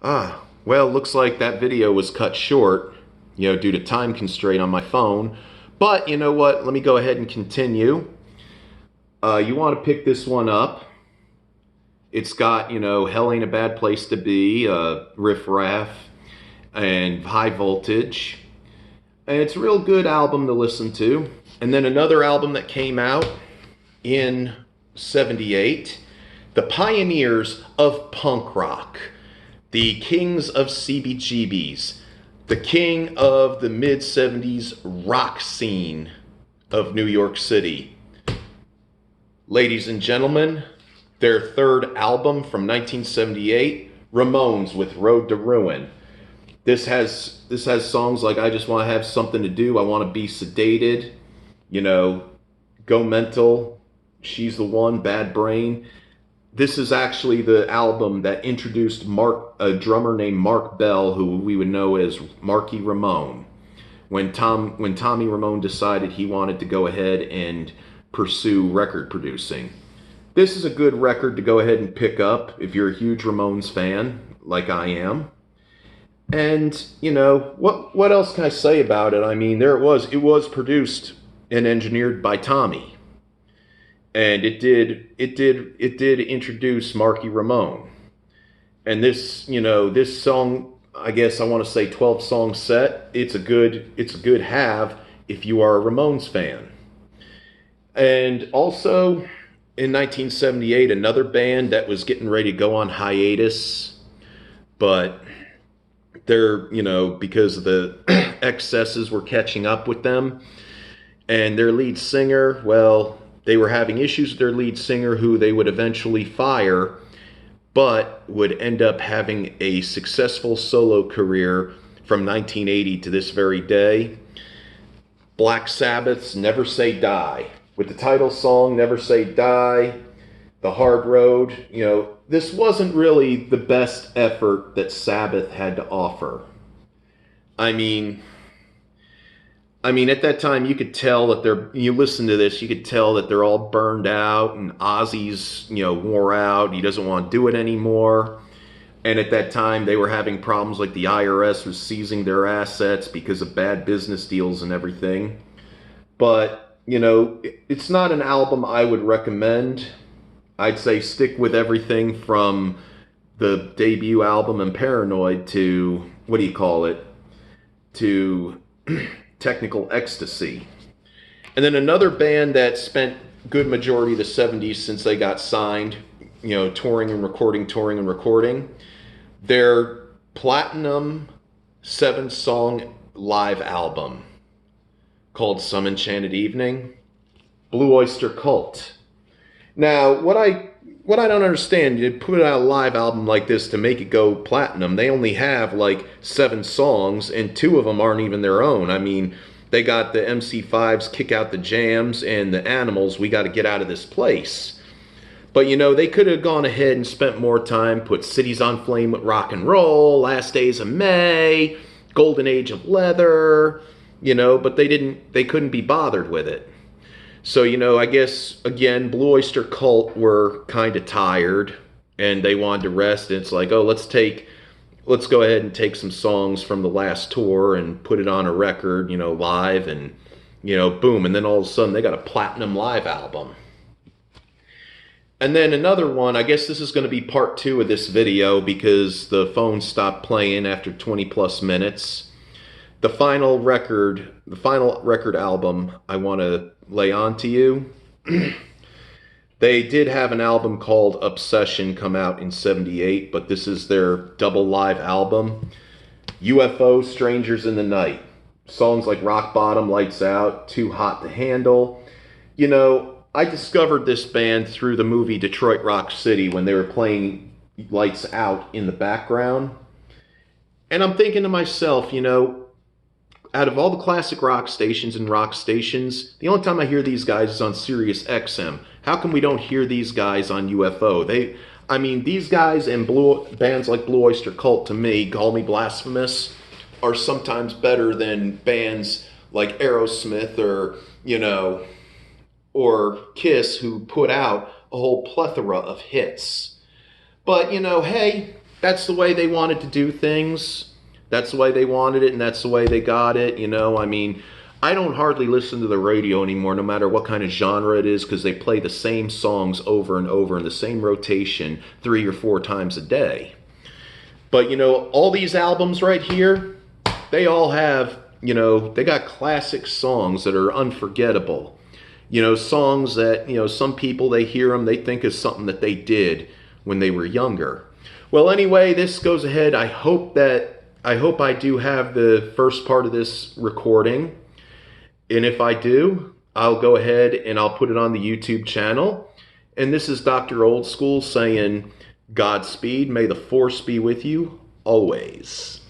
Well, looks like that video was cut short, due to time constraint on my phone. But you know what? Let me go ahead and continue. You want to pick this one up. It's got, Hell Ain't a Bad Place to Be, Riff Raff, and High Voltage. And it's a real good album to listen to. And then another album that came out in '78, The Pioneers of Punk Rock. The kings of CBGBs, the king of the mid-'70s rock scene of New York City. Ladies and gentlemen, their third album from 1978, Ramones with Road to Ruin. This has songs like I Just Want to Have Something to Do, I Want to Be Sedated, Go Mental, She's the One, Bad Brain. This is actually the album that introduced a drummer named Mark Bell, who we would know as Marky Ramone. When Tommy Ramone decided he wanted to go ahead and pursue record producing. This is a good record to go ahead and pick up if you're a huge Ramones fan, like I am. And, what else can I say about it? I mean, there it was. It was produced and engineered by Tommy. And it did introduce Marky Ramone. And this song, I guess I want to say 12 song set, it's a good have if you are a Ramones fan. And also in 1978, another band that was getting ready to go on hiatus, but they're, because of the excesses were catching up with them. And their lead singer, well, they were having issues with their lead singer, who they would eventually fire, but would end up having a successful solo career from 1980 to this very day. Black Sabbath's Never Say Die. With the title song, Never Say Die, The Hard Road, this wasn't really the best effort that Sabbath had to offer. I mean, at that time, you could tell that you listen to this, you could tell that they're all burned out, and Ozzy's, wore out. He doesn't want to do it anymore. And at that time, they were having problems like the IRS was seizing their assets because of bad business deals and everything. But, it's not an album I would recommend. I'd say stick with everything from the debut album and Paranoid to, to Technical Ecstasy. And then another band that spent good majority of the 70s since they got signed, touring and recording, their platinum 7-song live album called Some Enchanted Evening, Blue Oyster Cult. Now, what I don't understand, you put out a live album like this to make it go platinum. They only have like 7 songs, and 2 of them aren't even their own. I mean, they got the MC5's Kick Out the Jams and the Animals' We Gotta Get Out of This Place. But, they could have gone ahead and spent more time, put Cities on Flame with Rock and Roll, Last Days of May, Golden Age of Leather, but they couldn't be bothered with it. So, I guess, again, Blue Oyster Cult were kind of tired, and they wanted to rest, and it's like, oh, let's go ahead and take some songs from the last tour and put it on a record, live, and, boom, and then all of a sudden they got a platinum live album. And then another one, I guess this is going to be part 2 of this video because the phone stopped playing after 20 plus minutes. The final record album I want to lay on to you. They did have an album called Obsession come out in '78, but this is their double live album. UFO, Strangers in the Night. Songs like Rock Bottom, Lights Out, Too Hot to Handle. I discovered this band through the movie Detroit Rock City when they were playing Lights Out in the background. And I'm thinking to myself, out of all the classic rock stations, the only time I hear these guys is on Sirius XM. How come we don't hear these guys on UFO? These guys and bands like Blue Oyster Cult, to me, call me blasphemous, are sometimes better than bands like Aerosmith or Kiss, who put out a whole plethora of hits. But, hey, that's the way they wanted to do things. That's the way they wanted it, and that's the way they got it. You know, I mean, I don't hardly listen to the radio anymore, no matter what kind of genre it is, because they play the same songs over and over in the same rotation 3 or 4 times a day. But, you know, all these albums right here, they all have, you know, they got classic songs that are unforgettable. You know, songs that, you know, some people, they hear them, they think is something that they did when they were younger. Well, anyway, this goes ahead. I hope I do have the first part of this recording. And if I do, I'll go ahead and I'll put it on the YouTube channel. And this is Dr. Old School saying, Godspeed, may the force be with you always.